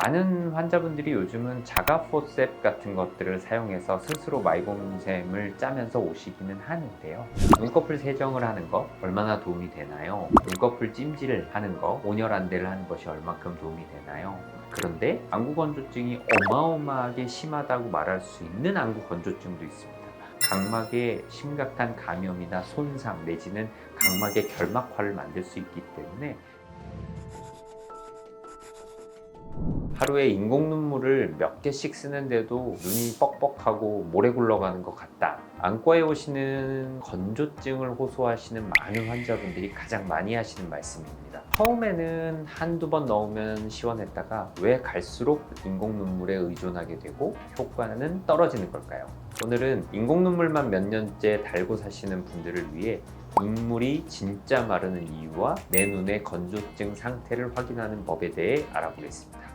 많은 환자분들이 요즘은 자가 포셉 같은 것들을 사용해서 스스로 마이봄샘을 짜면서 오시기는 하는데요. 눈꺼풀 세정을 하는 것 얼마나 도움이 되나요? 눈꺼풀 찜질을 하는 것, 온열안대를 하는 것이 얼마큼 도움이 되나요? 그런데 안구건조증이 어마어마하게 심하다고 말할 수 있는 안구건조증도 있습니다. 각막에 심각한 감염이나 손상 내지는 각막의 결막화를 만들 수 있기 때문에 하루에 인공 눈물을 몇 개씩 쓰는데도 눈이 뻑뻑하고 모래 굴러가는 것 같다. 안과에 오시는 건조증을 호소하시는 많은 환자분들이 가장 많이 하시는 말씀입니다. 처음에는 한두 번 넣으면 시원했다가 왜 갈수록 인공 눈물에 의존하게 되고 효과는 떨어지는 걸까요? 오늘은 인공 눈물만 몇 년째 달고 사시는 분들을 위해 눈물이 진짜 마르는 이유와 내 눈의 건조증 상태를 확인하는 법에 대해 알아보겠습니다.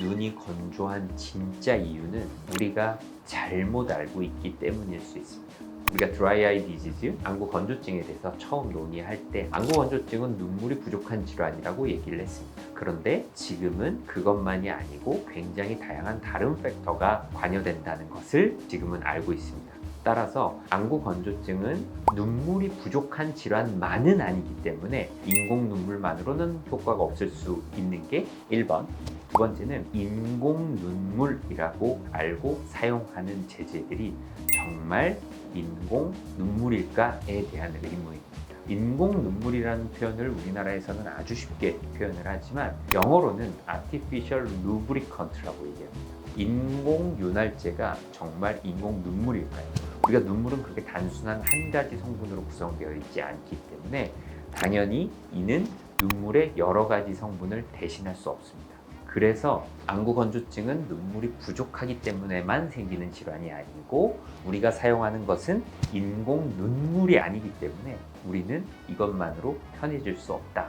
눈이 건조한 진짜 이유는 우리가 잘못 알고 있기 때문일 수 있습니다. 우리가 드라이 아이 디지즈, 안구 건조증에 대해서 처음 논의할 때 안구 건조증은 눈물이 부족한 질환이라고 얘기를 했습니다. 그런데 지금은 그것만이 아니고 굉장히 다양한 다른 팩터가 관여된다는 것을 지금은 알고 있습니다. 따라서 안구 건조증은 눈물이 부족한 질환만은 아니기 때문에 인공 눈물만으로는 효과가 없을 수 있는 게 1번. 두 번째는 인공 눈물이라고 알고 사용하는 제재들이 정말 인공 눈물일까에 대한 의문입니다. 인공 눈물이라는 표현을 우리나라에서는 아주 쉽게 표현을 하지만 영어로는 artificial lubricant라고 얘기합니다. 인공 윤활제가 정말 인공 눈물일까요? 우리가 눈물은 그렇게 단순한 한 가지 성분으로 구성되어 있지 않기 때문에 당연히 이는 눈물의 여러 가지 성분을 대신할 수 없습니다. 그래서 안구 건조증은 눈물이 부족하기 때문에만 생기는 질환이 아니고 우리가 사용하는 것은 인공 눈물이 아니기 때문에 우리는 이것만으로 편해질 수 없다.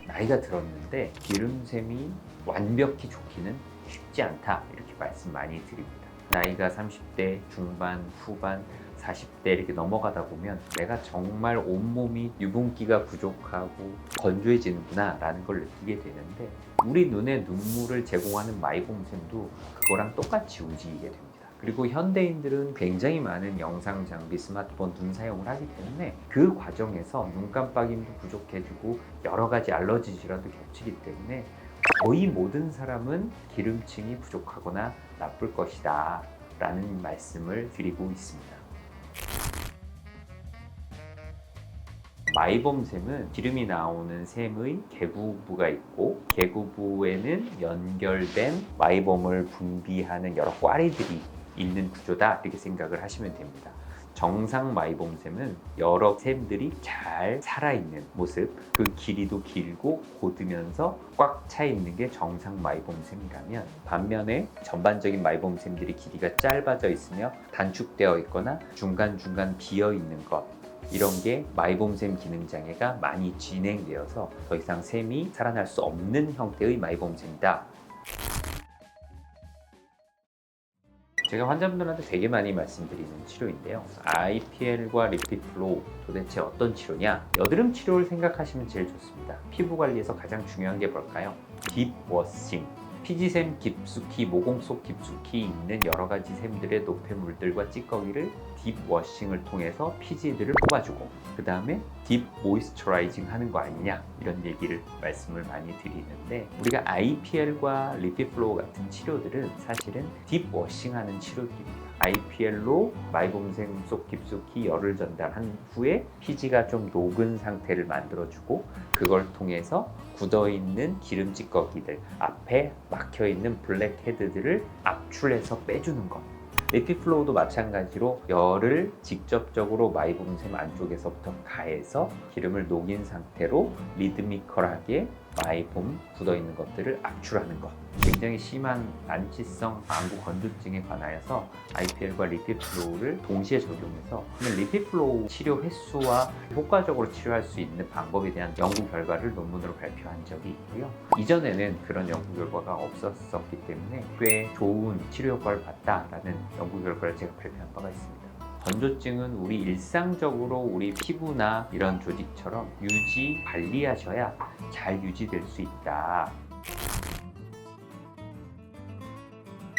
나이가 들었는데 기름샘이 완벽히 좋기는 쉽지 않다, 이렇게 말씀 많이 드립니다. 나이가 30대 중반, 후반, 40대 이렇게 넘어가다 보면 내가 정말 온몸이 유분기가 부족하고 건조해지는구나 라는 걸 느끼게 되는데 우리 눈에 눈물을 제공하는 마이봄샘도 그거랑 똑같이 움직이게 됩니다. 그리고 현대인들은 굉장히 많은 영상 장비, 스마트폰, 눈 사용을 하기 때문에 그 과정에서 눈 깜빡임도 부족해지고 여러 가지 알러지 질환도 겹치기 때문에 거의 모든 사람은 기름층이 부족하거나 나쁠 것이다 라는 말씀을 드리고 있습니다. 마이봄샘은 기름이 나오는 샘의 계구부가 있고 계구부에는 연결된 마이봄을 분비하는 여러 꽈리들이 있는 구조다, 이렇게 생각을 하시면 됩니다. 정상 마이봄샘은 여러 샘들이 잘 살아있는 모습, 그 길이도 길고 곧으면서 꽉 차 있는 게 정상 마이봄샘이라면 반면에 전반적인 마이봄샘들이 길이가 짧아져 있으며 단축되어 있거나 중간중간 비어 있는 것, 이런 게 마이봄샘 기능장애가 많이 진행되어서 더 이상 샘이 살아날 수 없는 형태의 마이봄샘이다. 제가 환자분들한테 되게 많이 말씀드리는 치료인데요. IPL과 리피플로우 도대체 어떤 치료냐? 여드름 치료를 생각하시면 제일 좋습니다. 피부 관리에서 가장 중요한 게 뭘까요? 딥워싱. 피지샘 깊숙이, 모공 속 깊숙이 있는 여러 가지 샘들의 노폐물들과 찌꺼기를 딥워싱을 통해서 피지들을 뽑아주고 그 다음에 딥 모이스처라이징 하는 거 아니냐, 이런 얘기를 말씀을 많이 드리는데 우리가 IPL과 리피플로우 같은 치료들은 사실은 딥워싱 하는 치료들입니다. IPL로 마이봄샘 속 깊숙이 열을 전달한 후에 피지가 좀 녹은 상태를 만들어주고 그걸 통해서 굳어있는 기름 찌꺼기들, 앞에 막혀있는 블랙헤드들을 압출해서 빼주는 것. 리피플로우도 마찬가지로 열을 직접적으로 마이봄샘 안쪽에서부터 가해서 기름을 녹인 상태로 리드미컬하게 마이봄 굳어있는 것들을 압출하는 것. 굉장히 심한 난치성 안구 건조증에 관하여서 IPL과 리피플로우를 동시에 적용해서 리피플로우 치료 횟수와 효과적으로 치료할 수 있는 방법에 대한 연구 결과를 논문으로 발표한 적이 있고요. 이전에는 그런 연구 결과가 없었기 때문에 꽤 좋은 치료 효과를 봤다라는 연구 결과를 제가 발표한 바가 있습니다. 건조증은 우리 일상적으로 우리 피부나 이런 조직처럼 유지, 관리하셔야 잘 유지될 수 있다.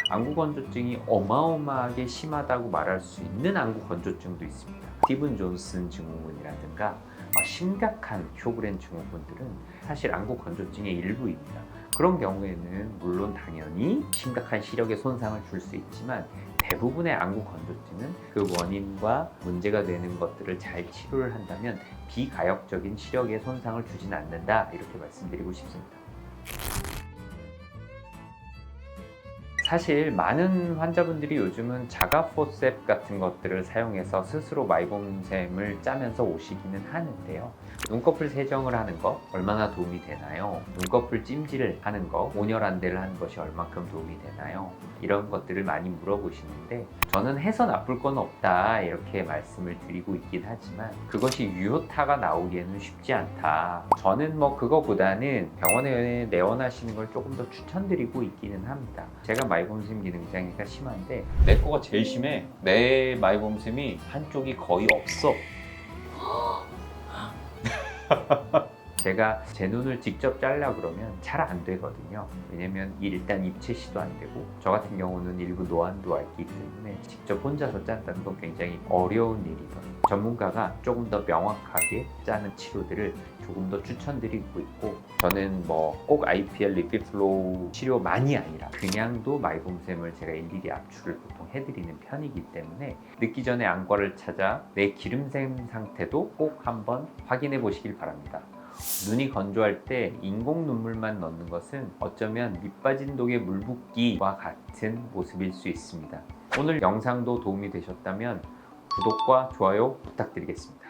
안구 건조증이 어마어마하게 심하다고 말할 수 있는 안구 건조증도 있습니다. 스티븐 존슨 증후군이라든가 심각한 쇼그렌 증후군들은 사실 안구 건조증의 일부입니다. 그런 경우에는 물론 당연히 심각한 시력에 손상을 줄 수 있지만 대부분의 안구 건조증은 그 원인과 문제가 되는 것들을 잘 치료를 한다면 비가역적인 시력에 손상을 주진 않는다, 이렇게 말씀드리고 싶습니다. 사실 많은 환자분들이 요즘은 자가 포셉 같은 것들을 사용해서 스스로 마이봄샘을 짜면서 오시기는 하는데요. 눈꺼풀 세정을 하는 거 얼마나 도움이 되나요? 눈꺼풀 찜질을 하는 거, 온열안대를 하는 것이 얼만큼 도움이 되나요? 이런 것들을 많이 물어보시는데 저는 해서 나쁠 건 없다, 이렇게 말씀을 드리고 있긴 하지만 그것이 유효타가 나오기에는 쉽지 않다. 저는 그거보다는 병원에 내원하시는 걸 조금 더 추천드리고 있기는 합니다. 제가 마이봄샘 기능장애가 심한데 내 거가 제일 심해. 내 마이봄샘이 한쪽이 거의 없어. 제가 제 눈을 직접 잘라 그러면 잘 안 되거든요. 왜냐면 일단 입체시도 안 되고 저 같은 경우는 일부 노안도 있기 때문에 직접 혼자서 짠다는 건 굉장히 어려운 일이거든요. 전문가가 조금 더 명확하게 짜는 치료들을 조금 더 추천드리고 있고, 저는 꼭 IPL 리피플로우 치료만이 아니라 그냥도 마이봄샘을 제가 일일이 압출을 보통 해드리는 편이기 때문에 늦기 전에 안과를 찾아 내 기름샘 상태도 꼭 한번 확인해 보시길 바랍니다. 눈이 건조할 때 인공 눈물만 넣는 것은 어쩌면 밑 빠진 독에 물 붓기와 같은 모습일 수 있습니다. 오늘 영상도 도움이 되셨다면 구독과 좋아요 부탁드리겠습니다.